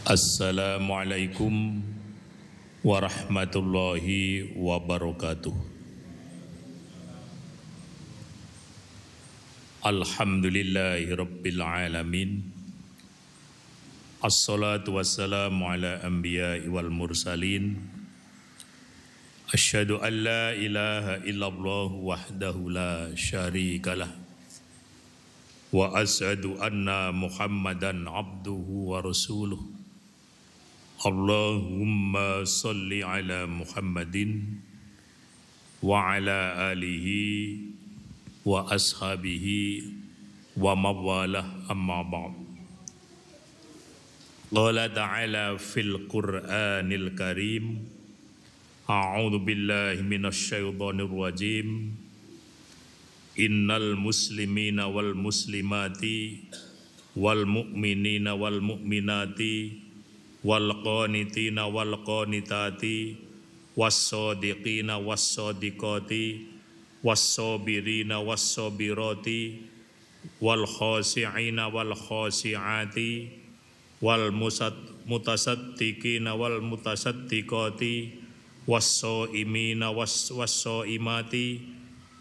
Assalamualaikum warahmatullahi wabarakatuh. Alhamdulillahi rabbil alamin. Assalatu wassalamu ala anbiya'i wal mursalin. Asyhadu an la ilaha illallah wahdahu la syarikalah. Wa asyhadu anna Muhammadan abduhu wa rasuluh. Allahumma salli ala Muhammadin wa ala alihi wa ashabihi wa mawalah amma ba'd. Qala ta'ala fil Qur'anil Karim, a'udzu billahi minasy syaithanir rajim. Innal muslimina wal muslimati wal mu'minina wal mu'minati wal qanitina wal qanitati was-shadiqina was-shadiqati was-sabirina was-sabirati wal khashi'ina wal khashi'ati wal mutasaddiqina wal mutasaddiqati was-shaimina was-shaimati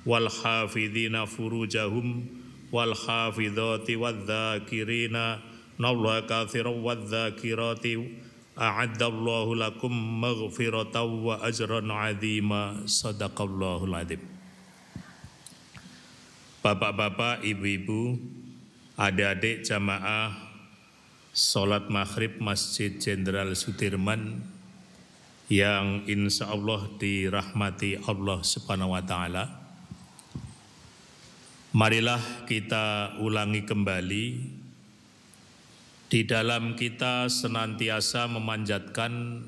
wal hafidhina furujahum wal hafidhati wadh-dhakirina nallaha katsiran wadh-dhakirati a'addallahu lakum maghfiratan wa ajran 'azima. Shadaqallahul 'adzim. Bapak-bapak, ibu-ibu, adik-adik jamaah salat maghrib Masjid Jenderal Sudirman yang insya Allah dirahmati Allah Subhanahu wa Ta'ala. Marilah kita ulangi kembali di dalam kita senantiasa memanjatkan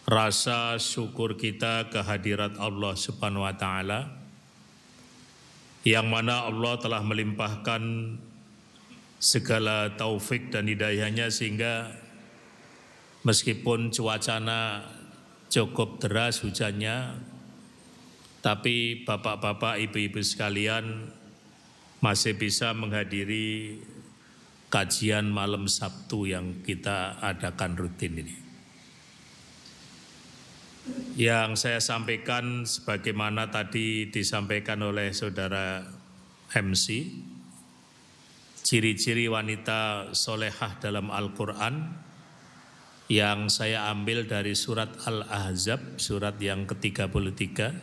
rasa syukur kita kehadirat Allah Subhanahu wa Ta'ala, yang mana Allah telah melimpahkan segala taufik dan hidayahnya sehingga meskipun cuacanya cukup deras hujannya, tapi bapak-bapak, ibu-ibu sekalian masih bisa menghadiri kajian malam Sabtu yang kita adakan rutin ini. Yang saya sampaikan sebagaimana tadi disampaikan oleh saudara MC, ciri-ciri wanita solehah dalam Al-Quran, yang saya ambil dari surat Al-Ahzab, surat yang ke-33,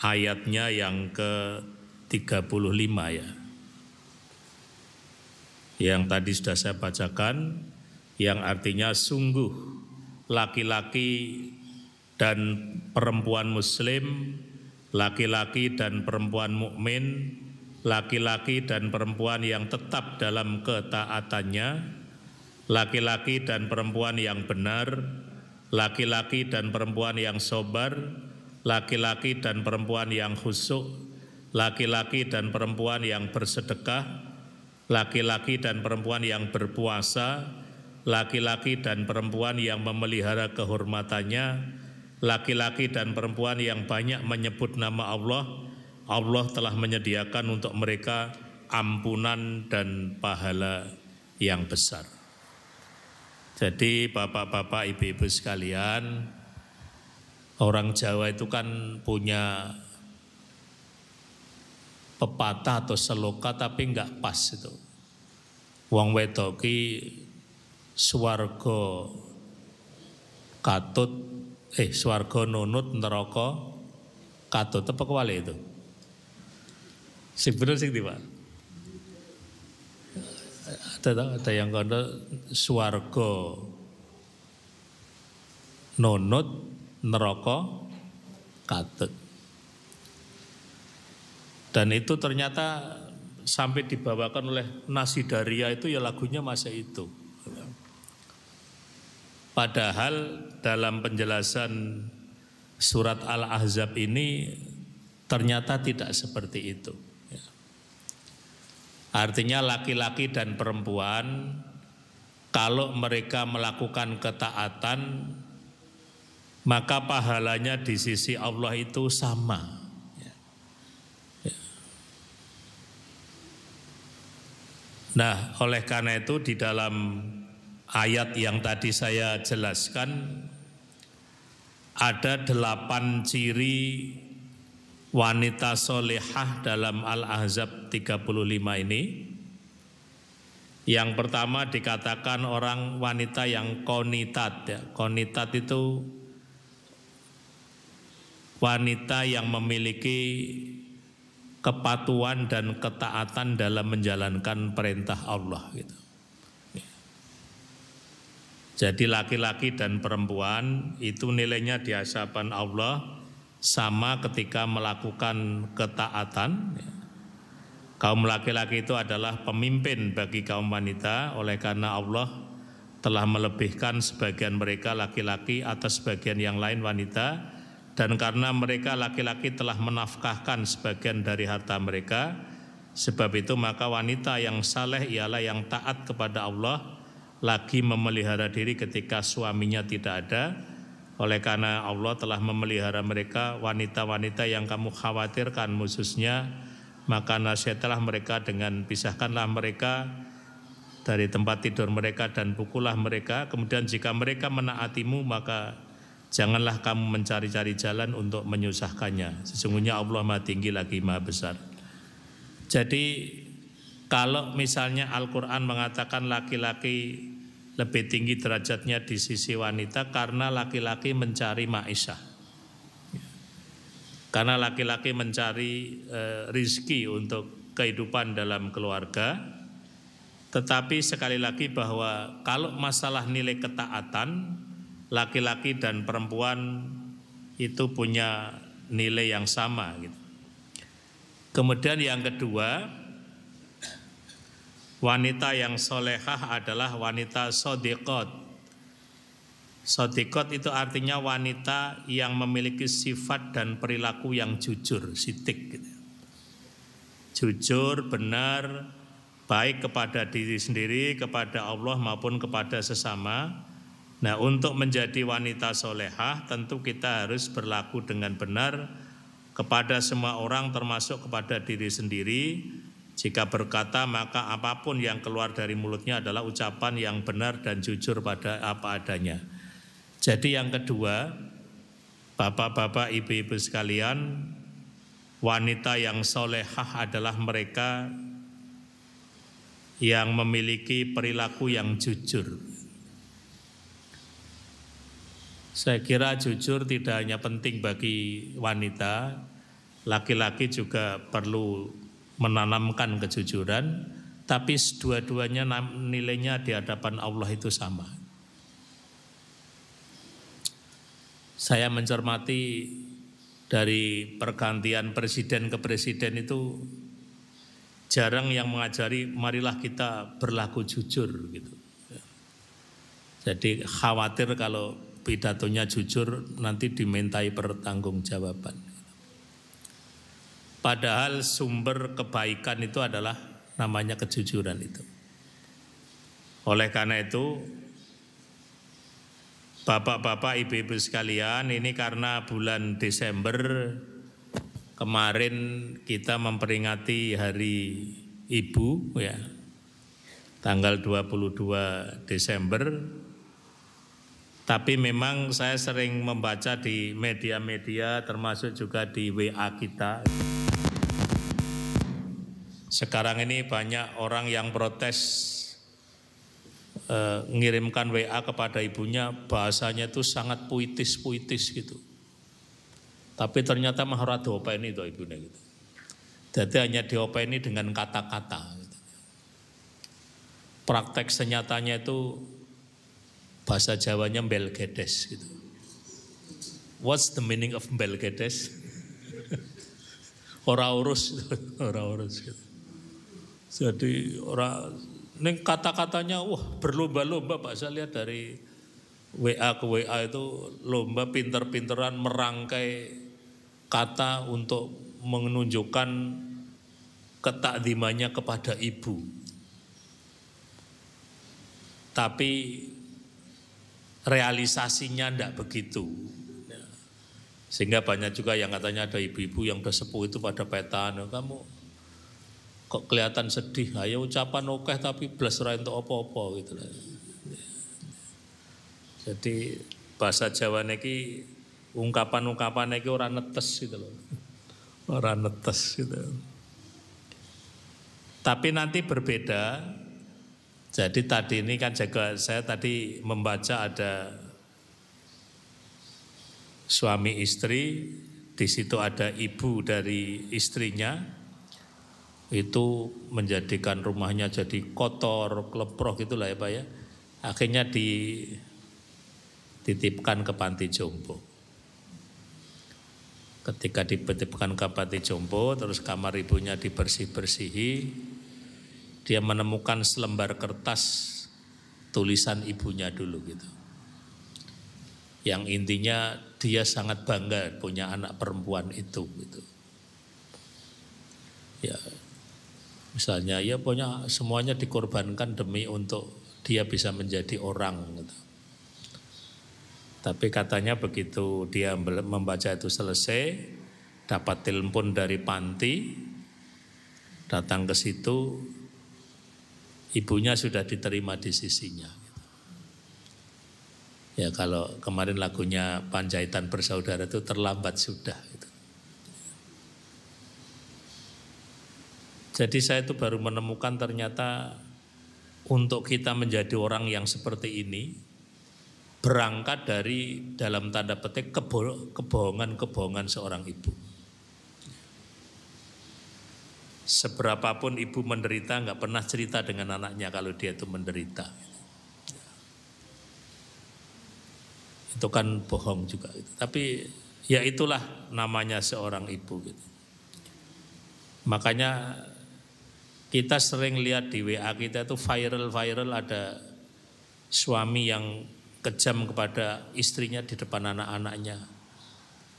ayatnya yang ke-35 ya. Yang tadi sudah saya bacakan, yang artinya sungguh laki-laki dan perempuan muslim, laki-laki dan perempuan mukmin, laki-laki dan perempuan yang tetap dalam ketaatannya, laki-laki dan perempuan yang benar, laki-laki dan perempuan yang sabar, laki-laki dan perempuan yang khusyuk, laki-laki dan perempuan yang bersedekah, laki-laki dan perempuan yang berpuasa, laki-laki dan perempuan yang memelihara kehormatannya, laki-laki dan perempuan yang banyak menyebut nama Allah. Allah telah menyediakan untuk mereka ampunan dan pahala yang besar. Jadi bapak-bapak, ibu-ibu sekalian, orang Jawa itu kan punya pepatah atau seloka tapi enggak pas itu. Wong wedok ki swarga katut swarga nunut neraka katut, apa kewale itu? Sing bener sing ndi, Pak? Ada yang kono swarga nunut neraka katut. Dan itu ternyata sampai dibawakan oleh Nasidaria itu ya lagunya masa itu. Padahal dalam penjelasan surat Al-Ahzab ini ternyata tidak seperti itu. Artinya laki-laki dan perempuan kalau mereka melakukan ketaatan maka pahalanya di sisi Allah itu sama. Nah, oleh karena itu di dalam ayat yang tadi saya jelaskan, ada 8 ciri wanita solehah dalam Al-Ahzab 35 ini. Yang pertama dikatakan orang wanita yang qonitat ya. Qonitat itu wanita yang memiliki kepatuhan dan ketaatan dalam menjalankan perintah Allah gitu. Jadi laki-laki dan perempuan itu nilainya di hadapan Allah sama ketika melakukan ketaatan. Kaum laki-laki itu adalah pemimpin bagi kaum wanita, oleh karena Allah telah melebihkan sebagian mereka laki-laki atas sebagian yang lain wanita, dan karena mereka laki-laki telah menafkahkan sebagian dari harta mereka, sebab itu maka wanita yang saleh ialah yang taat kepada Allah, lagi memelihara diri ketika suaminya tidak ada. Oleh karena Allah telah memelihara mereka, wanita-wanita yang kamu khawatirkan khususnya, maka nasihatlah mereka dengan pisahkanlah mereka dari tempat tidur mereka dan pukullah mereka. Kemudian jika mereka menaatimu, maka janganlah kamu mencari-cari jalan untuk menyusahkannya. Sesungguhnya Allah Maha Tinggi lagi Maha Besar. Jadi kalau misalnya Al-Quran mengatakan laki-laki lebih tinggi derajatnya di sisi wanita karena laki-laki mencari ma'isyah, karena laki-laki mencari rizki untuk kehidupan dalam keluarga. Tetapi sekali lagi bahwa kalau masalah nilai ketaatan, laki-laki dan perempuan itu punya nilai yang sama gitu. Kemudian yang kedua, wanita yang solehah adalah wanita sodiqot. Sodiqot itu artinya wanita yang memiliki sifat dan perilaku yang jujur, sidik gitu. Jujur, benar, baik kepada diri sendiri, kepada Allah maupun kepada sesama. Nah, untuk menjadi wanita solehah tentu kita harus berlaku dengan benar kepada semua orang termasuk kepada diri sendiri. Jika berkata maka apapun yang keluar dari mulutnya adalah ucapan yang benar dan jujur pada apa adanya. Jadi yang kedua, bapak-bapak, ibu-ibu sekalian, wanita yang solehah adalah mereka yang memiliki perilaku yang jujur. Saya kira jujur tidak hanya penting bagi wanita, laki-laki juga perlu menanamkan kejujuran, tapi dua-duanya nilainya di hadapan Allah itu sama. Saya mencermati dari pergantian presiden ke presiden itu jarang yang mengajari marilah kita berlaku jujur gitu. Jadi khawatir kalau pidatonya jujur nanti dimintai pertanggungjawaban. Padahal sumber kebaikan itu adalah namanya kejujuran itu. Oleh karena itu, bapak-bapak, ibu-ibu sekalian, ini karena bulan Desember kemarin kita memperingati Hari Ibu ya. Tanggal 22 Desember. Tapi memang saya sering membaca di media-media termasuk juga di WA kita. Sekarang ini banyak orang yang protes ngirimkan WA kepada ibunya, bahasanya itu sangat puitis gitu. Tapi ternyata mah ora diopeni to ibune gitu. Jadi hanya diopeni dengan kata-kata gitu. Praktek senyatanya itu bahasa Jawanya mbelgedes gitu. What's the meaning of mbelgedes? Ora urus gitu. Jadi ning kata-katanya berlomba-lomba Pak, saya lihat dari WA ke WA itu lomba pinter-pinteran merangkai kata untuk menunjukkan ketakdimannya kepada ibu. Tapi realisasinya tidak begitu. Sehingga banyak juga yang katanya ada ibu-ibu yang udah sepuh itu pada petan, kamu kok kelihatan sedih, ayo ucapan okeh tapi blas ora entuk apa-apa gitu lah. Jadi bahasa Jawa niki ungkapan-ungkapan niki ora netes gitu loh. Ora netes gitu. Tapi nanti berbeda. Jadi tadi ini kan juga saya tadi membaca ada suami istri, di situ ada ibu dari istrinya, itu menjadikan rumahnya jadi kotor, kleproh gitulah ya Pak ya. Akhirnya dititipkan ke panti jompo. Ketika dititipkan ke panti jompo, terus kamar ibunya dibersih-bersihi, dia menemukan selembar kertas tulisan ibunya dulu gitu. Yang intinya dia sangat bangga punya anak perempuan itu gitu. Ya, misalnya ya punya semuanya dikorbankan demi untuk dia bisa menjadi orang gitu. Tapi katanya begitu dia membaca itu selesai, dapat telepon dari panti, datang ke situ, ibunya sudah diterima di sisinya. Ya kalau kemarin lagunya Panjaitan Bersaudara itu terlambat sudah. Gitu. Jadi saya itu baru menemukan ternyata untuk kita menjadi orang yang seperti ini berangkat dari dalam tanda petik kebohongan-kebohongan seorang ibu. Seberapapun ibu menderita nggak pernah cerita dengan anaknya kalau dia itu menderita. Itu kan bohong juga gitu. Tapi ya itulah namanya seorang ibu gitu. Makanya kita sering lihat di WA kita itu viral ada suami yang kejam kepada istrinya di depan anak-anaknya.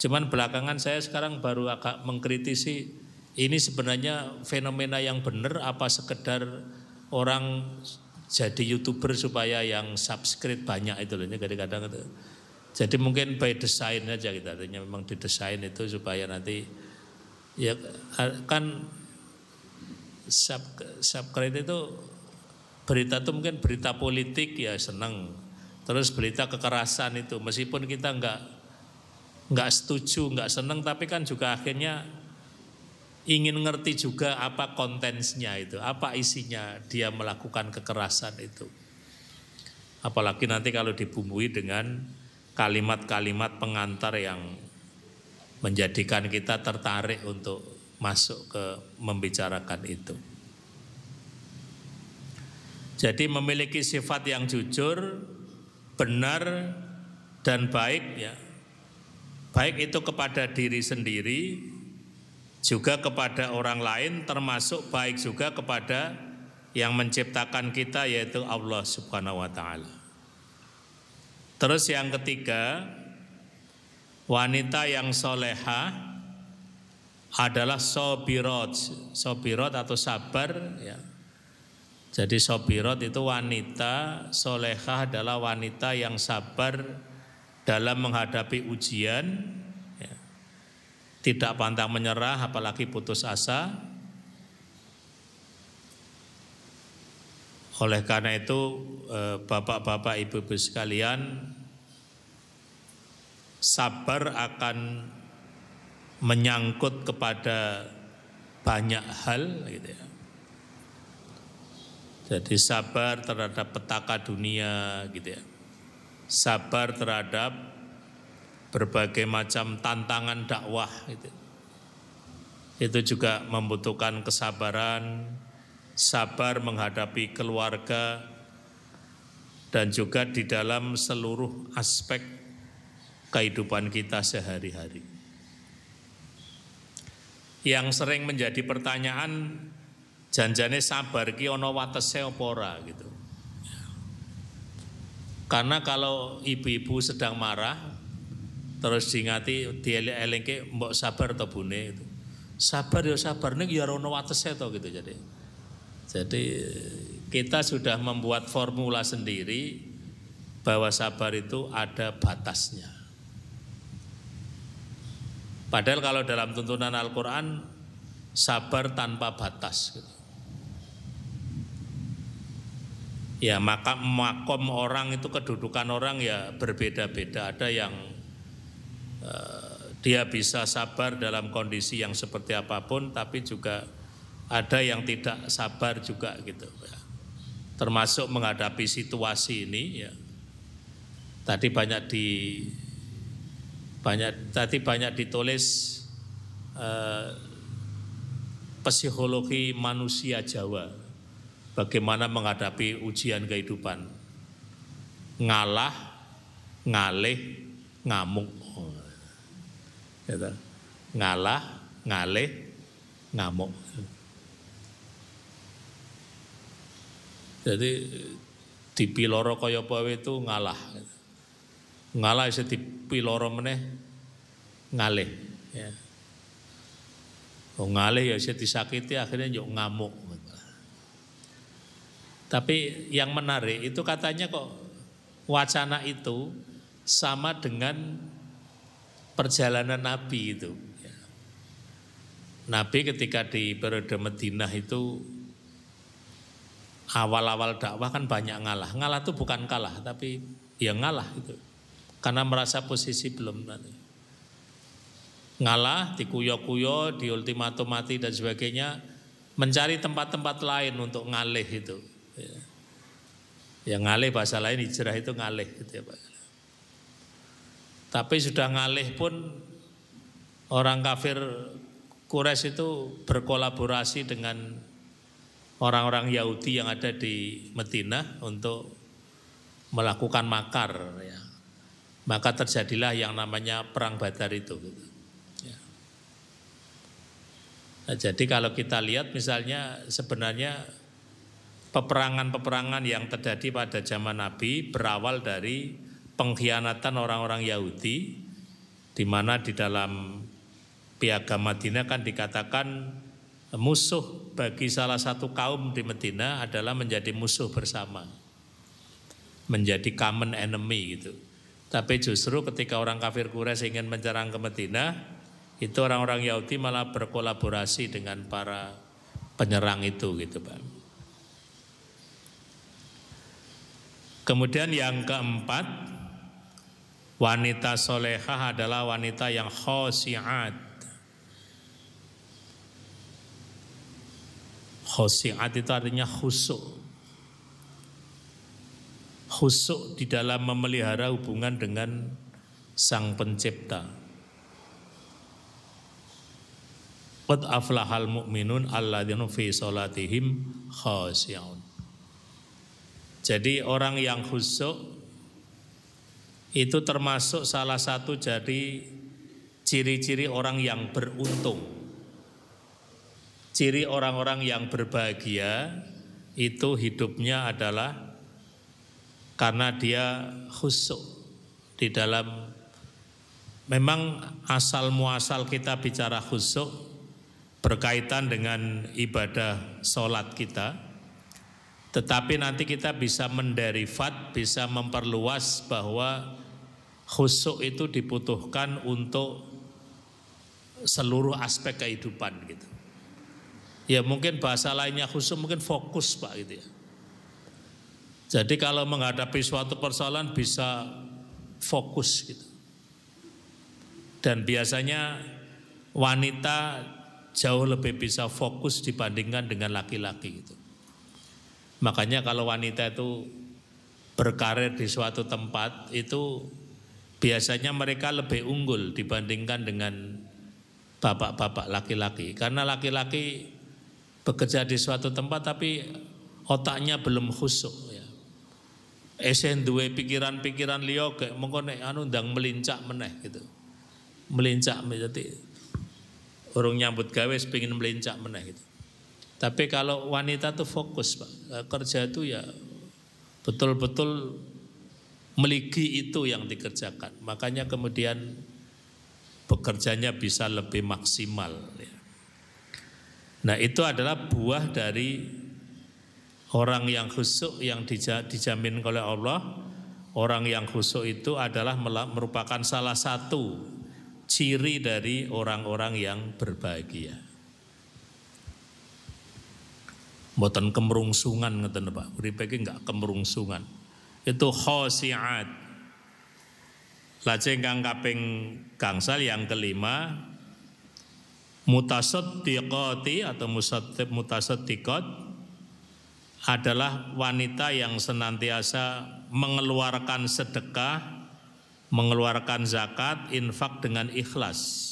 Cuman belakangan saya sekarang baru agak mengkritisi ini sebenarnya fenomena yang benar apa sekedar orang jadi YouTuber supaya yang subscribe banyak itu loh. Ini kadang-kadang itu. Jadi mungkin by design aja kita, artinya memang didesain itu supaya nanti ya kan subscribe itu berita itu mungkin berita politik ya senang, terus berita kekerasan itu meskipun kita nggak setuju nggak senang tapi kan juga akhirnya ingin ngerti juga apa kontennya itu, apa isinya dia melakukan kekerasan itu, apalagi nanti kalau dibumbui dengan kalimat-kalimat pengantar yang menjadikan kita tertarik untuk masuk ke membicarakan itu. Jadi memiliki sifat yang jujur, benar dan baik ya. Baik itu kepada diri sendiri, juga kepada orang lain, termasuk baik juga kepada yang menciptakan kita yaitu Allah Subhanahu wa taala. Terus yang ketiga, wanita yang soleha adalah sobirot. Sobirot atau sabar ya. Jadi sobirot itu wanita, soleha adalah wanita yang sabar dalam menghadapi ujian ya. Tidak pantang menyerah apalagi putus asa. Oleh karena itu bapak-bapak ibu-ibu sekalian, sabar akan menyangkut kepada banyak hal gitu ya. Jadi sabar terhadap petaka dunia gitu ya. Sabar terhadap berbagai macam tantangan dakwah gitu. Itu juga membutuhkan kesabaran, sabar menghadapi keluarga dan juga di dalam seluruh aspek kehidupan kita sehari-hari. Yang sering menjadi pertanyaan, janjane sabar ki ana watese apa ora gitu. Karena kalau ibu-ibu sedang marah terus diingati dieleng-elengke mbok sabar to bune itu. Sabar ya sabar ning ya ana watese to gitu jadi. Jadi kita sudah membuat formula sendiri bahwa sabar itu ada batasnya. Padahal kalau dalam tuntunan Al-Quran sabar tanpa batas gitu. Ya makom orang itu, kedudukan orang ya berbeda-beda. Ada yang dia bisa sabar dalam kondisi yang seperti apapun, tapi juga ada yang tidak sabar juga gitu ya. Termasuk menghadapi situasi ini ya. Tadi banyak ditulis psikologi manusia Jawa, bagaimana menghadapi ujian kehidupan. Ngalah, ngalih, ngamuk. Gitu. Ngalah, ngalih, ngamuk. Jadi dipiloro kaya apa itu ngalah. Ngalah iso dipiloro meneh ngalih ya. Ngalih ya iso disakiti akhirnya yo ngamuk. Tapi yang menarik itu katanya kok wacana itu sama dengan perjalanan Nabi itu. Nabi ketika di periode Madinah itu awal-awal dakwah kan banyak ngalah. Ngalah itu bukan kalah, tapi ya ngalah itu. Karena merasa posisi belum nanti. Ngalah, dikuyo-kuyo, diultimatum mati dan sebagainya, mencari tempat-tempat lain untuk ngalih itu. Ya ngalih bahasa lain hijrah itu ngalih gitu ya Pak. Tapi sudah ngalih pun orang kafir Quraisy itu berkolaborasi dengan orang-orang Yahudi yang ada di Madinah untuk melakukan makar ya. Maka terjadilah yang namanya perang Badar itu gitu. Ya. Nah, jadi kalau kita lihat misalnya sebenarnya peperangan-peperangan yang terjadi pada zaman Nabi berawal dari pengkhianatan orang-orang Yahudi, di mana di dalam Piagam Madinah kan dikatakan musuh bagi salah satu kaum di Madinah adalah menjadi musuh bersama, menjadi common enemy gitu. Tapi justru ketika orang kafir Quraisy ingin menyerang ke Madinah, itu orang-orang Yahudi malah berkolaborasi dengan para penyerang itu gitu Pak. Kemudian yang keempat, wanita solehah adalah wanita yang khosiat. Khosiat itu artinya khusyuk. Khusyuk di dalam memelihara hubungan dengan Sang Pencipta. Qad aflahal mu'minun alladzina fi sholatihim khashi'un. Jadi orang yang khusyuk itu termasuk salah satu jadi ciri-ciri orang yang beruntung. Ciri orang-orang yang berbahagia itu hidupnya adalah karena dia khusyuk di dalam, memang asal muasal kita bicara khusyuk berkaitan dengan ibadah sholat kita. Tetapi nanti kita bisa menderivat, bisa memperluas bahwa khusyuk itu dibutuhkan untuk seluruh aspek kehidupan gitu. Ya mungkin bahasa lainnya khusyuk mungkin fokus Pak gitu ya. Jadi kalau menghadapi suatu persoalan bisa fokus gitu. Dan biasanya wanita jauh lebih bisa fokus dibandingkan dengan laki-laki gitu. Makanya kalau wanita itu berkarir di suatu tempat itu biasanya mereka lebih unggul dibandingkan dengan bapak-bapak laki-laki. Karena laki-laki bekerja di suatu tempat tapi otaknya belum khusyuk ya. Esen duwe pikiran-pikiran liya gek mengko nek anu ndang melincak meneh gitu. Melincak jadi urung nyambut gawe pengin melincak meneh gitu. Tapi kalau wanita tuh fokus Pak, kerja itu ya betul-betul meligi itu yang dikerjakan. Makanya kemudian bekerjanya bisa lebih maksimal. Ya. Nah itu adalah buah dari orang yang khusyuk yang dijamin oleh Allah. Orang yang khusyuk itu adalah merupakan salah satu ciri dari orang-orang yang berbahagia. Mboten kemerungsungan ngeten Pak. Uripe iki enggak kemerungsungan. Itu khosiat. Lajeng kang kaping gangsal yang kelima mutasaddiqati atau mutasaddiqat adalah wanita yang senantiasa mengeluarkan sedekah, mengeluarkan zakat, infak dengan ikhlas.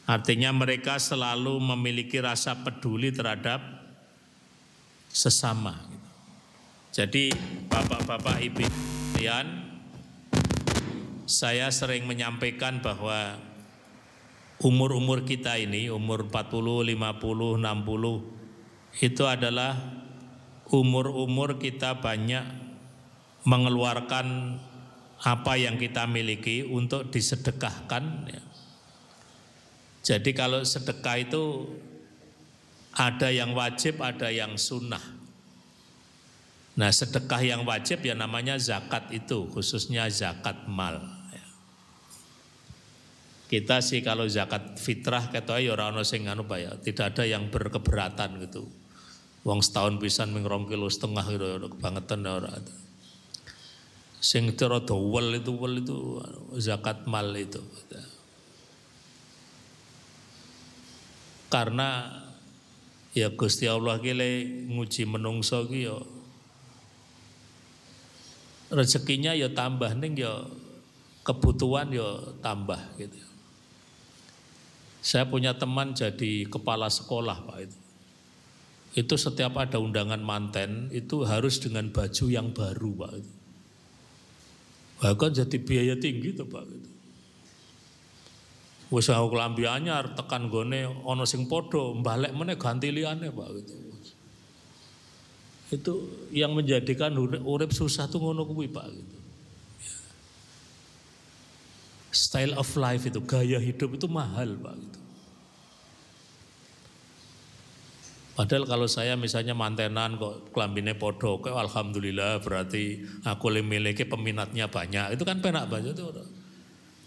Artinya mereka selalu memiliki rasa peduli terhadap sesama. Jadi bapak-bapak ibu sekalian, saya sering menyampaikan bahwa umur-umur kita ini, umur 40, 50, 60, itu adalah umur-umur kita banyak mengeluarkan apa yang kita miliki untuk disedekahkan. Jadi kalau sedekah itu ada yang wajib, ada yang sunnah. Nah, sedekah yang wajib ya namanya zakat itu, khususnya zakat mal. Kita sih kalau zakat fitrah kata ya ora ono sing anu Pak ya, tidak ada yang berkeberatan gitu. Wong setahun pisan ming 2,5 kilo gitu kebangetan ora. Sing cara dowel itu zakat mal itu. Karena ya Gusti Allah ki le nguji menungso ki ya rezekinya ya tambah ning ya kebutuhan ya tambah gitu. Saya punya teman jadi kepala sekolah Pak itu. Itu setiap ada undangan manten itu harus dengan baju yang baru Pak itu. Bahkan jadi biaya tinggi tuh Pak itu. Wis aku klambi anyar tekan gone ana sing padha mbalek meneh ganti liyane Pak gitu. Itu yang menjadikan urip susah tuh ngono kuwi Pak gitu. Style of life itu, gaya hidup itu mahal Pak gitu. Padahal kalau saya misalnya mantenan kok klambine podo, kok alhamdulillah berarti aku memiliki peminatnya banyak. Itu kan penak banget itu.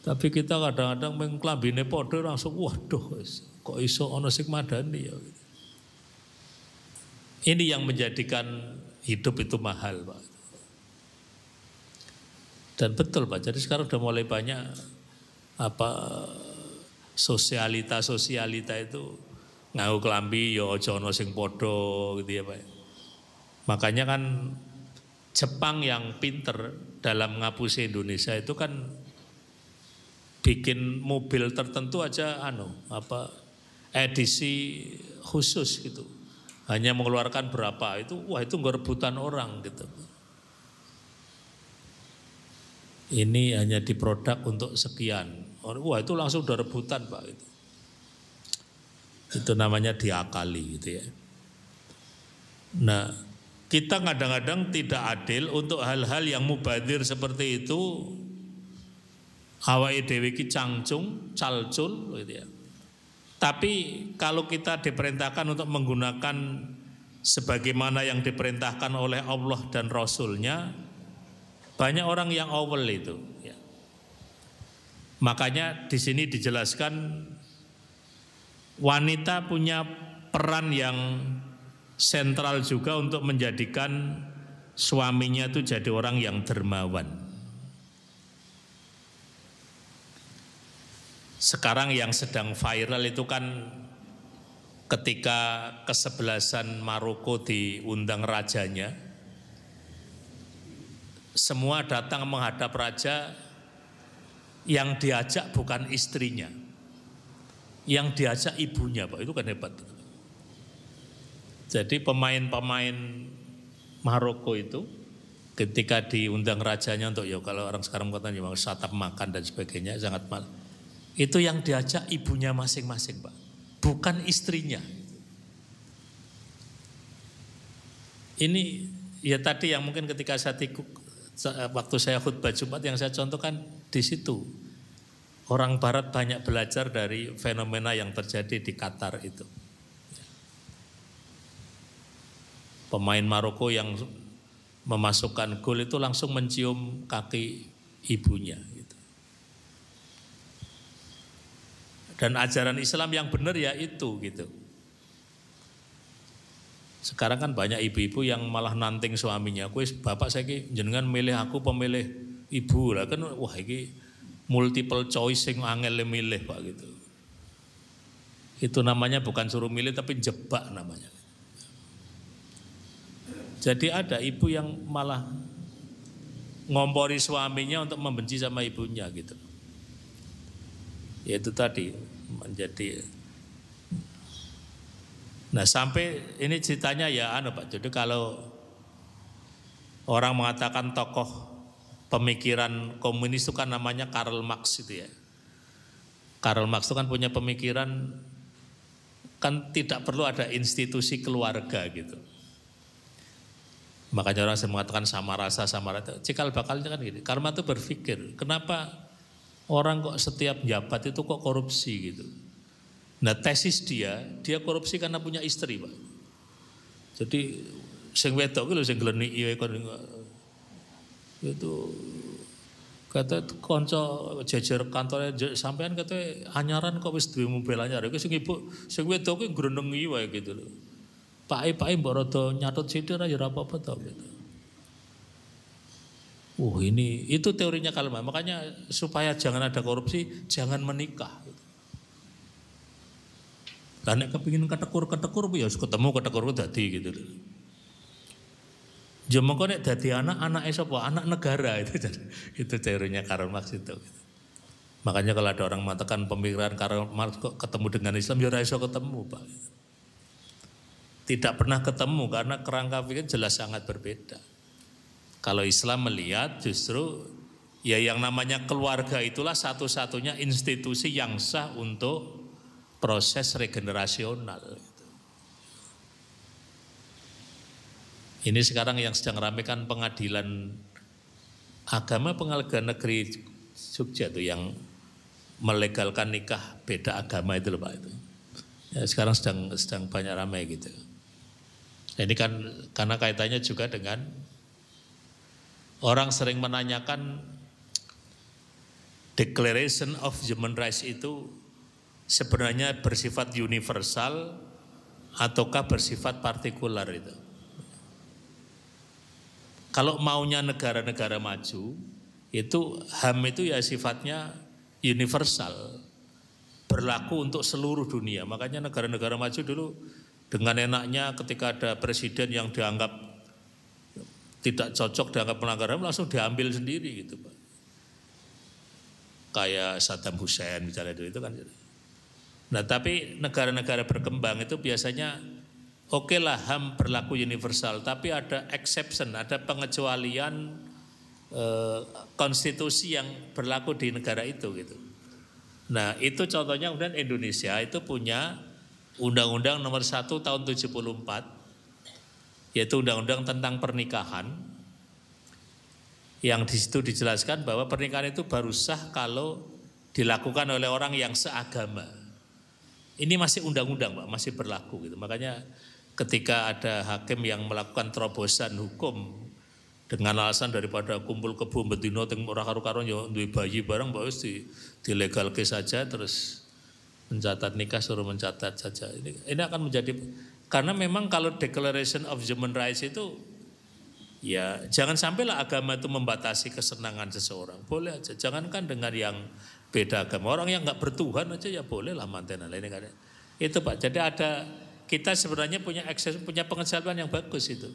Tapi kita kadang-kadang mengklambine podo langsung waduh kok iso ono sing madani ya. Ini yang menjadikan hidup itu mahal Pak. Dan betul Pak, jadi sekarang udah mulai banyak sosialita itu nganggo klambi ya aja ana sing padha gitu ya Pak. Makanya kan Jepang yang pinter dalam ngapusi Indonesia itu kan bikin mobil tertentu aja edisi khusus gitu. Hanya mengeluarkan berapa itu wah itu nggak rebutan orang gitu. Ini hanya diproduk untuk sekian. Wah itu langsung udah rebutan Pak itu. Itu namanya diakali gitu ya. Nah, kita kadang-kadang tidak adil untuk hal-hal yang mubadzir seperti itu. Awake dhewe ki cangcung, calcul gitu ya. Tapi kalau kita diperintahkan untuk menggunakan sebagaimana yang diperintahkan oleh Allah dan Rasul-Nya, banyak orang yang awal itu. Ya. Makanya di sini dijelaskan wanita punya peran yang sentral juga untuk menjadikan suaminya itu jadi orang yang dermawan. Sekarang yang sedang viral itu kan ketika kesebelasan Maroko diundang rajanya, semua datang menghadap raja, yang diajak bukan istrinya, yang diajak ibunya Pak, itu kan hebat. Jadi pemain-pemain Maroko itu ketika diundang rajanya untuk ya kalau orang sekarang katanya mau satap makan dan sebagainya sangat mal. Itu yang diajak ibunya masing-masing Pak, bukan istrinya. Ini ya tadi yang mungkin ketika waktu saya khutbah Jumat yang saya contohkan di situ. Orang Barat banyak belajar dari fenomena yang terjadi di Qatar itu. Pemain Maroko yang memasukkan gol itu langsung mencium kaki ibunya. Gitu. Dan ajaran Islam yang benar ya itu gitu. Sekarang kan banyak ibu-ibu yang malah nanting suaminya. Kuis bapak saya jenengan milih aku pemilih ibu lah kan, wah ini multiple choice yang angel milih Pak gitu. Itu namanya bukan suruh milih tapi jebak namanya. Jadi ada ibu yang malah ngompori suaminya untuk membenci sama ibunya gitu. Ya itu tadi menjadi. Nah sampai ini ceritanya ya Pak. Jadi kalau orang mengatakan tokoh pemikiran komunis itu kan namanya Karl Marx itu ya. Karl Marx itu kan punya pemikiran kan tidak perlu ada institusi keluarga gitu. Makanya orang mengatakan sama rasa. Cikal bakalnya kan gini. Karma itu berpikir, kenapa orang kok setiap jabat itu kok korupsi gitu. Nah tesis dia korupsi karena punya istri Pak. Jadi sing wedok lho sing glenik itu kata konco jejer kantornya sampean kata anyaran kok wis duwe mobil anyar iku sing ibu sing wedok ki grendeng wae gitu lho. Pak mbok rada nyatut sithik ya ora apa-apa to gitu. Ini itu teorinya Kalma. Makanya supaya jangan ada korupsi, jangan menikah. Karena kepingin ketekur ya ketemu ketekur dadi gitu. Jemeng kok nek dadi anak sapa? Anak negara itu teorinya Karl Marx itu. Makanya kalau ada orang mengatakan pemikiran Karl Marx kok ketemu dengan Islam ya ora iso ketemu, Pak. Tidak pernah ketemu karena kerangka pikir jelas sangat berbeda. Kalau Islam melihat justru ya yang namanya keluarga itulah satu-satunya institusi yang sah untuk proses regenerasional. Ini sekarang yang sedang ramai kan pengadilan agama pengadilan negeri Jogja itu yang melegalkan nikah beda agama itu loh Pak itu. Ya, sekarang sedang banyak ramai gitu. Ini kan karena kaitannya juga dengan orang sering menanyakan Declaration of Human Rights itu sebenarnya bersifat universal ataukah bersifat partikular itu. Kalau maunya negara-negara maju itu HAM itu ya sifatnya universal, berlaku untuk seluruh dunia. Makanya negara-negara maju dulu dengan enaknya ketika ada presiden yang dianggap tidak cocok, dianggap melanggar HAM langsung diambil sendiri gitu Pak. Kayak Saddam Hussein misalnya itu kan. Nah tapi negara-negara berkembang itu biasanya oke lah HAM berlaku universal, tapi ada exception, ada pengecualian konstitusi yang berlaku di negara itu gitu. Nah itu contohnya kemudian Indonesia itu punya Undang-Undang nomor 1 tahun 74, yaitu Undang-Undang tentang pernikahan, yang di situ dijelaskan bahwa pernikahan itu baru sah kalau dilakukan oleh orang yang seagama. Ini masih undang-undang Pak, masih berlaku gitu. Makanya ketika ada hakim yang melakukan terobosan hukum dengan alasan daripada kumpul kebo bedino teng ora karo-karo yo duwe bayi barang mbok wis dilegalke saja terus mencatat nikah suruh mencatat saja. Ini akan menjadi karena memang kalau Declaration of Human Rights itu ya jangan sampailah agama itu membatasi kesenangan seseorang. Boleh aja, jangankan dengan yang beda agama, orang yang nggak bertuhan aja ya boleh lah mantenan ini kan. Itu Pak. Jadi ada kita sebenarnya punya akses, punya pengetahuan yang bagus itu.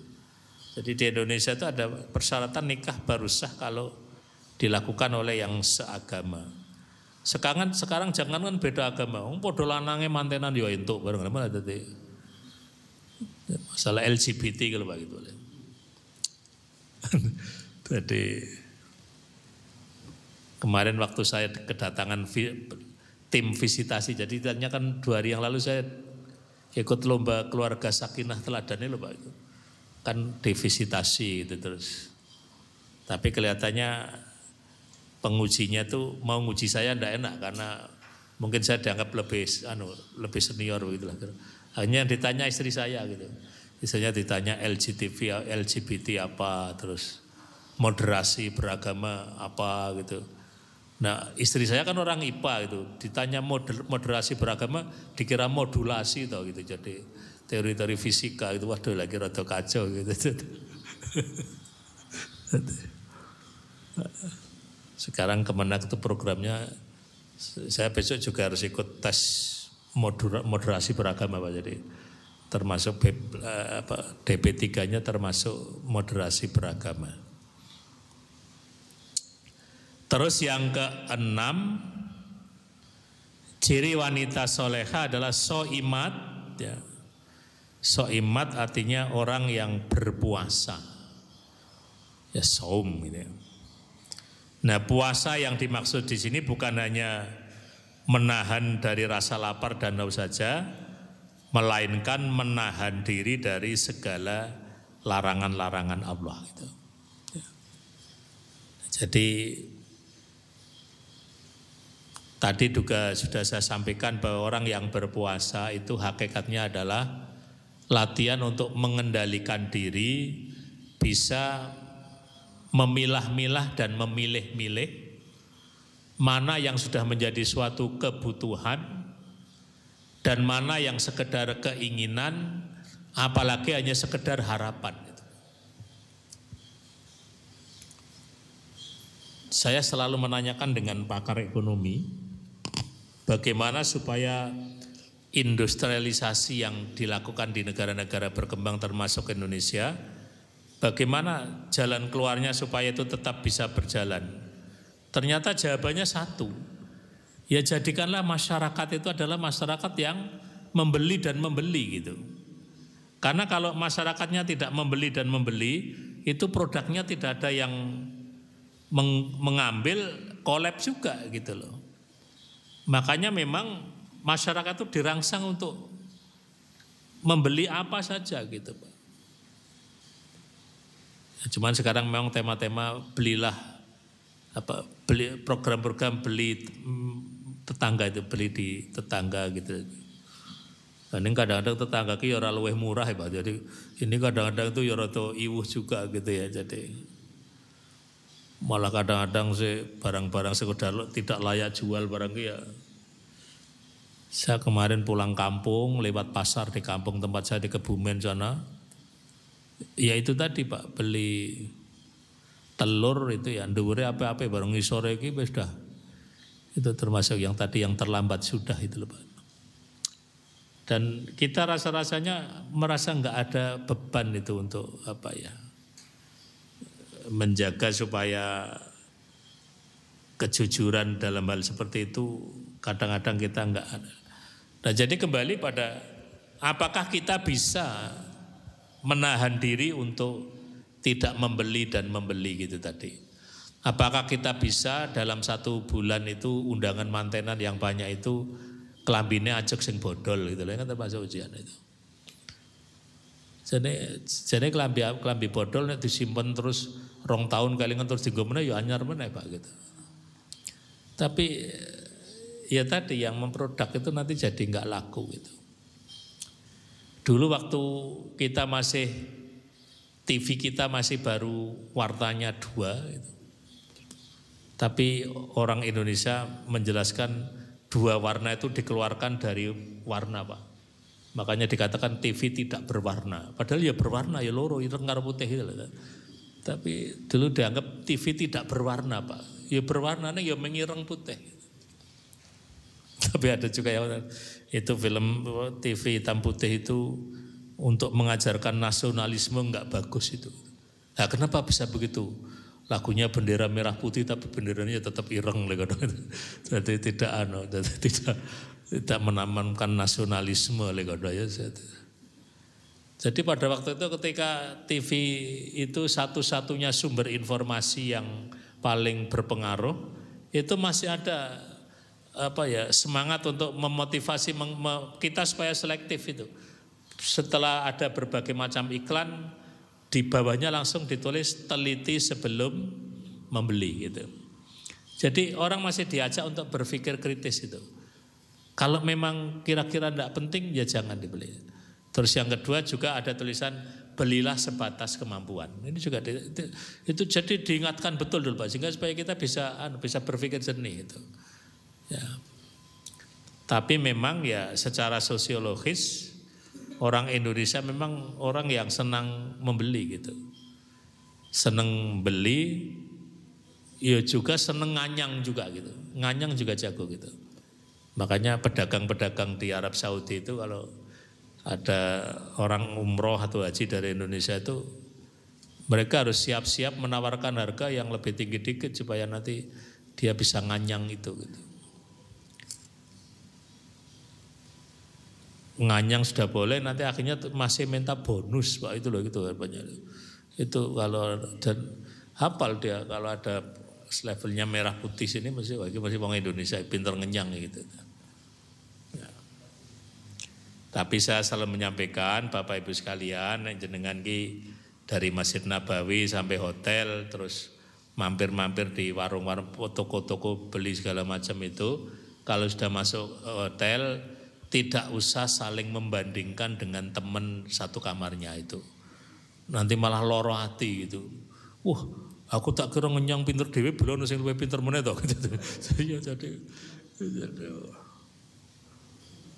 Jadi di Indonesia itu ada persyaratan nikah baru sah kalau dilakukan oleh yang seagama. Sekarang jangan kan beda agama, padha lanange mantenan yo entuk bareng mana tadi. Masalah LGBT kalau Pak gitu. Jadi kemarin waktu saya kedatangan tim visitasi, jadi tanya kan 2 hari yang lalu saya ikut lomba keluarga sakinah teladan ini loh Pak itu. Kan divisitasi gitu terus. Tapi kelihatannya pengujinya tuh mau nguji saya ndak enak karena mungkin saya dianggap lebih senior begitu lah. Hanya ditanya istri saya gitu. Misalnya ditanya LGBT apa, terus moderasi beragama apa gitu. Nah istri saya kan orang IPA gitu, ditanya moderasi beragama dikira modulasi tau gitu. Jadi teori-teori fisika itu waduh lagi rada kacau gitu. Sekarang Kemenak itu programnya, saya besok juga harus ikut tes moderasi beragama Pak, jadi termasuk DP3-nya termasuk moderasi beragama. Terus yang keenam, ciri wanita soleha adalah soimat. Ya. Soimat artinya orang yang berpuasa. Ya saum gitu ya. Nah puasa yang dimaksud di sini bukan hanya menahan dari rasa lapar dan haus saja, melainkan menahan diri dari segala larangan-larangan Allah gitu. Ya. Jadi tadi juga sudah saya sampaikan bahwa orang yang berpuasa itu hakikatnya adalah latihan untuk mengendalikan diri, bisa memilah-milah dan memilih-milih mana yang sudah menjadi suatu kebutuhan dan mana yang sekedar keinginan, apalagi hanya sekedar harapan. Saya selalu menanyakan dengan pakar ekonomi, bagaimana supaya industrialisasi yang dilakukan di negara-negara berkembang termasuk Indonesia, bagaimana jalan keluarnya supaya itu tetap bisa berjalan. Ternyata jawabannya satu, ya jadikanlah masyarakat itu adalah masyarakat yang membeli dan membeli gitu. Karena kalau masyarakatnya tidak membeli dan membeli, itu produknya tidak ada yang mengambil, kolab juga gitu loh. Makanya memang masyarakat itu dirangsang untuk membeli apa saja gitu Pak. Cuman sekarang memang tema-tema belilah beli program-program beli tetangga itu, beli di tetangga gitu. Ini kadang-kadang tetangga ki ora luwih murah ya Pak. Jadi ini kadang-kadang itu ya rada iwuh juga gitu ya. Jadi malah kadang-kadang sih barang-barang sekedar tidak layak jual barang ya. Saya kemarin pulang kampung lewat pasar di kampung tempat saya di Kebumen sana. Ya itu tadi Pak, beli telur itu ya dhuwure apa-apa barang ngisore iki wis dah. Itu termasuk yang tadi yang terlambat sudah itu loh Pak. Dan kita rasa-rasanya merasa enggak ada beban itu untuk apa ya? Menjaga supaya kejujuran dalam hal seperti itu kadang-kadang kita enggak ada. Nah jadi kembali pada apakah kita bisa menahan diri untuk tidak membeli dan membeli gitu tadi. Apakah kita bisa dalam 1 bulan itu undangan mantenan yang banyak itu kelambine ajek sing bodol gitu loh, kan termasuk ujian itu. Jadi kelambi bodol nek disimpen terus 2 tahun kalingan terus dienggo meneh ya anyar meneh Pak gitu. Tapi ya tadi yang memproduk itu nanti jadi enggak laku gitu. Dulu waktu kita masih TV kita masih baru warnanya 2 gitu. Tapi orang Indonesia menjelaskan 2 warna itu dikeluarkan dari warna Pak. Makanya dikatakan TV tidak berwarna. Padahal ya berwarna ya loro ireng karo putih gitu loh. Tapi dulu dianggap TV tidak berwarna Pak. Ya berwarnanya ya mengireng putih. Tapi ada juga yang itu film TV hitam putih itu untuk mengajarkan nasionalisme enggak bagus itu. Nah kenapa bisa begitu? Lagunya bendera merah putih tapi benderanya tetap ireng jadi tidak menanamkan nasionalisme ya. Jadi pada waktu itu ketika TV itu satu-satunya sumber informasi yang paling berpengaruh, itu masih ada semangat untuk memotivasi kita supaya selektif itu. Setelah ada berbagai macam iklan, di bawahnya langsung ditulis teliti sebelum membeli gitu. Jadi orang masih diajak untuk berpikir kritis itu. Kalau memang kira-kira tidak penting ya jangan dibeli. Terus yang kedua juga ada tulisan belilah sebatas kemampuan. Ini juga itu jadi diingatkan betul dulu Pak, sehingga supaya kita bisa berpikir jernih itu. Ya. Tapi memang ya secara sosiologis orang Indonesia memang orang yang senang membeli gitu. Senang beli, ya juga senang nganyang juga gitu. Nganyang juga jago gitu. Makanya pedagang-pedagang di Arab Saudi itu kalau ada orang umroh atau haji dari Indonesia itu mereka harus siap-siap menawarkan harga yang lebih tinggi dikit supaya nanti dia bisa nganyang itu gitu. Nganyang sudah boleh, nanti akhirnya masih minta bonus Pak, itu loh gitu banyak. Itu kalau dan hafal dia kalau ada levelnya merah putih sini masih orang Indonesia pinter ngenyang gitu. Ya. Tapi saya selalu menyampaikan Bapak Ibu sekalian, jenengan ki dari Masjid Nabawi sampai hotel terus mampir-mampir di warung-warung, toko-toko beli segala macam itu, kalau sudah masuk hotel tidak usah saling membandingkan dengan teman satu kamarnya itu. Nanti malah loro hati gitu. Wah, aku tak kira ngenyang pinter dhewe belum sing luwih pinter meneh to gitu. Iya jadi.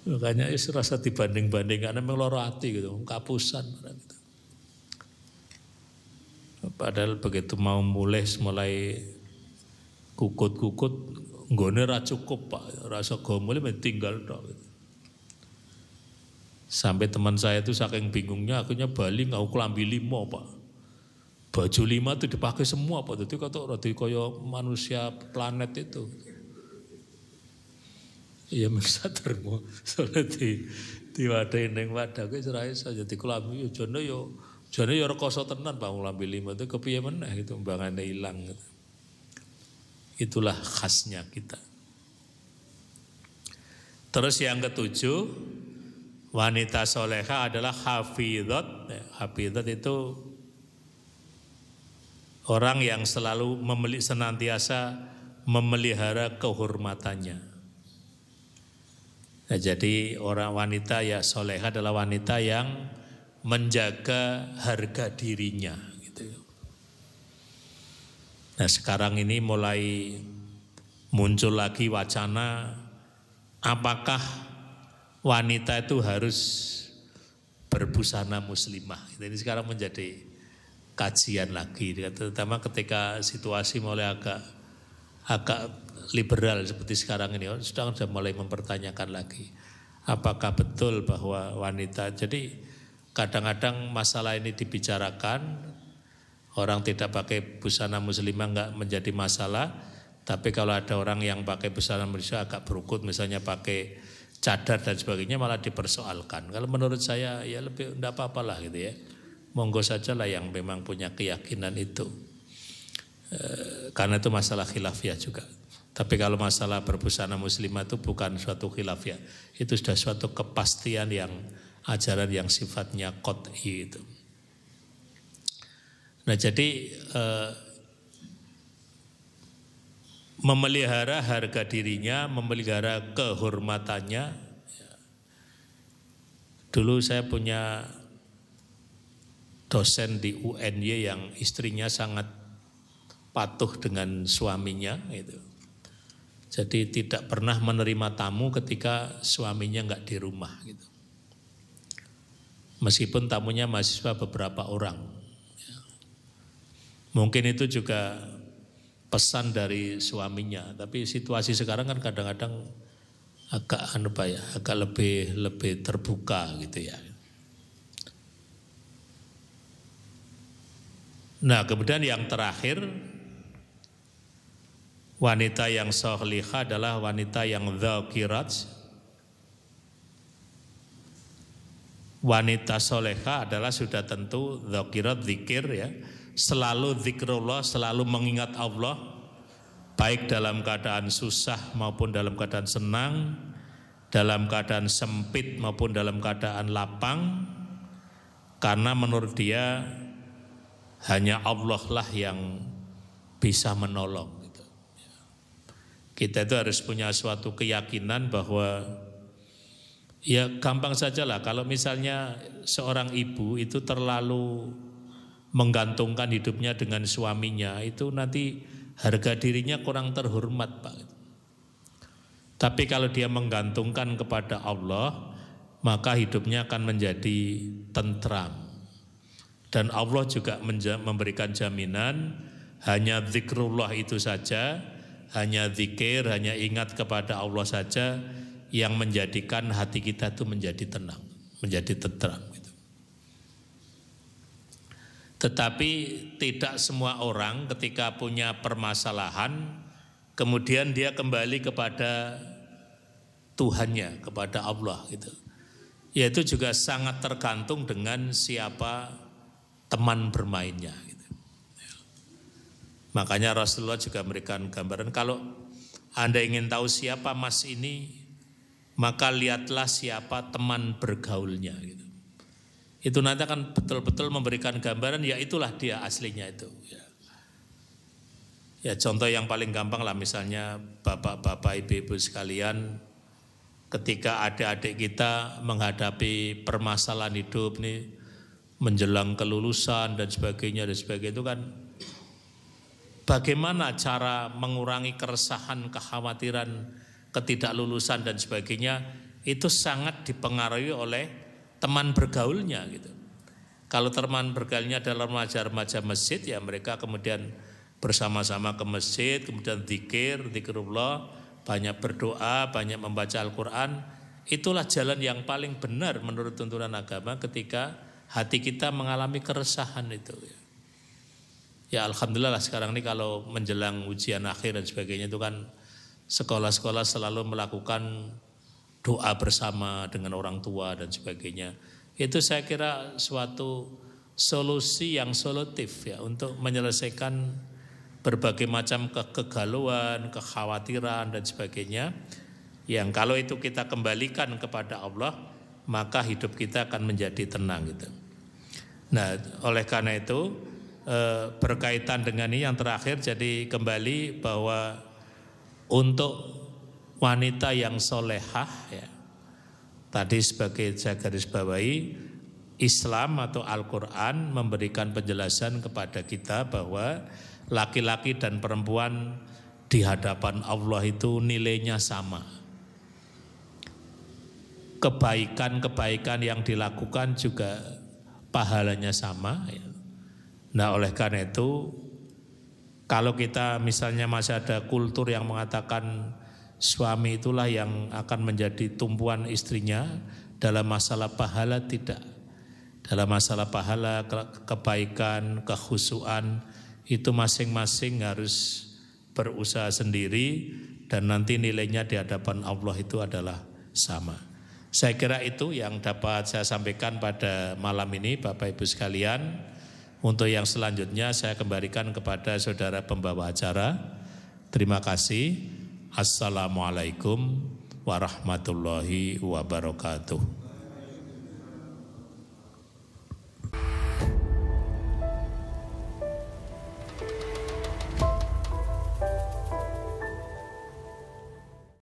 Makanya is rasa dibanding-bandingkan memang loro hati gitu, kapusan gitu. Padahal begitu mau mulai kukut-kukut nggone ra cukup Pak, rasa gomule tinggal tok gitu. Sampai teman saya itu saking bingungnya akhirnya balik ngau kelambi 5 Pak. Baju 5 itu dipakai semua Pak. Jadi kaya manusia planet itu. Iya sadar mau soalnya diwadahi ning wadah kuwi ora iso jadi kelambi yo jane yo rekoso tenan Pak kelambi 5 itu kepiye meneh gitu mbangane ilang gitu. Itulah khasnya kita. Terus yang ketujuh, wanita soleha adalah hafidhat. Hafidhat itu orang yang selalu senantiasa memelihara kehormatannya. Nah, jadi orang wanita ya soleha adalah wanita yang menjaga harga dirinya. Gitu. Nah sekarang ini mulai muncul lagi wacana apakah wanita itu harus berbusana muslimah. Ini sekarang menjadi kajian lagi, terutama ketika situasi mulai agak liberal seperti sekarang ini, sudah mulai mempertanyakan lagi apakah betul bahwa wanita. Jadi kadang-kadang masalah ini dibicarakan, orang tidak pakai busana muslimah enggak menjadi masalah, tapi kalau ada orang yang pakai busana muslimah agak berukut, misalnya pakai cadar dan sebagainya malah dipersoalkan. Kalau menurut saya ya lebih enggak apa-apalah gitu ya. Monggo saja lah yang memang punya keyakinan itu. Karena itu masalah khilafiyah juga. Tapi kalau masalah berbusana muslimah itu bukan suatu khilafiyah. Itu sudah suatu kepastian yang ajaran yang sifatnya qat'i itu. Nah jadi memelihara harga dirinya, memelihara kehormatannya. Dulu saya punya dosen di UNY yang istrinya sangat patuh dengan suaminya gitu. Jadi tidak pernah menerima tamu ketika suaminya enggak di rumah gitu. Meskipun tamunya mahasiswa beberapa orang. Mungkin itu juga pesan dari suaminya, tapi situasi sekarang kan kadang-kadang agak lebih terbuka gitu ya. Nah, kemudian yang terakhir, wanita yang sholihah adalah wanita yang dzakirat. Wanita soleha adalah sudah tentu dzakirat, zikir ya, selalu zikrullah, selalu mengingat Allah, baik dalam keadaan susah maupun dalam keadaan senang, dalam keadaan sempit maupun dalam keadaan lapang, karena menurut dia hanya Allah lah yang bisa menolong. Kita itu harus punya suatu keyakinan bahwa ya gampang sajalah kalau misalnya seorang ibu itu terlalu menggantungkan hidupnya dengan suaminya, itu nanti harga dirinya kurang terhormat Pak. Tapi kalau dia menggantungkan kepada Allah, maka hidupnya akan menjadi tentram. Dan Allah juga memberikan jaminan hanya zikrullah itu saja, hanya zikir, hanya ingat kepada Allah saja yang menjadikan hati kita itu menjadi tenang, menjadi tentram. Tetapi tidak semua orang ketika punya permasalahan kemudian dia kembali kepada Tuhannya, kepada Allah gitu. Yaitu juga sangat tergantung dengan siapa teman bermainnya gitu. Makanya Rasulullah juga memberikan gambaran, kalau Anda ingin tahu siapa Mas ini, maka lihatlah siapa teman bergaulnya gitu. Itu nanti akan betul-betul memberikan gambaran, ya itulah dia aslinya itu. Ya contoh yang paling gampang lah, misalnya bapak-bapak, ibu-ibu sekalian, ketika adik-adik kita menghadapi permasalahan hidup nih, menjelang kelulusan dan sebagainya itu kan, bagaimana cara mengurangi keresahan, kekhawatiran, ketidaklulusan dan sebagainya, itu sangat dipengaruhi oleh teman bergaulnya gitu. Kalau teman bergaulnya adalah remaja-remaja masjid, ya mereka kemudian bersama-sama ke masjid, kemudian zikrullah, banyak berdoa, banyak membaca Al-Quran. Itulah jalan yang paling benar menurut tuntunan agama ketika hati kita mengalami keresahan itu. Ya alhamdulillah sekarang ini kalau menjelang ujian akhir dan sebagainya itu kan sekolah-sekolah selalu melakukan doa bersama dengan orang tua dan sebagainya. Itu saya kira suatu solusi yang solutif ya untuk menyelesaikan berbagai macam kegalauan, kekhawatiran dan sebagainya. Yang kalau itu kita kembalikan kepada Allah, maka hidup kita akan menjadi tenang gitu. Nah, oleh karena itu berkaitan dengan ini yang terakhir, jadi kembali bahwa untuk wanita yang solehah ya, tadi sebagai saya garis bawahi, Islam atau Al-Quran memberikan penjelasan kepada kita bahwa laki-laki dan perempuan di hadapan Allah itu nilainya sama. Kebaikan-kebaikan yang dilakukan juga pahalanya sama ya. Nah oleh karena itu, kalau kita misalnya masih ada kultur yang mengatakan suami itulah yang akan menjadi tumpuan istrinya dalam masalah pahala, tidak. Dalam masalah pahala, kebaikan, kekhusyuan itu masing-masing harus berusaha sendiri dan nanti nilainya di hadapan Allah itu adalah sama. Saya kira itu yang dapat saya sampaikan pada malam ini Bapak Ibu sekalian. Untuk yang selanjutnya saya kembalikan kepada saudara pembawa acara. Terima kasih. Assalamualaikum warahmatullahi wabarakatuh.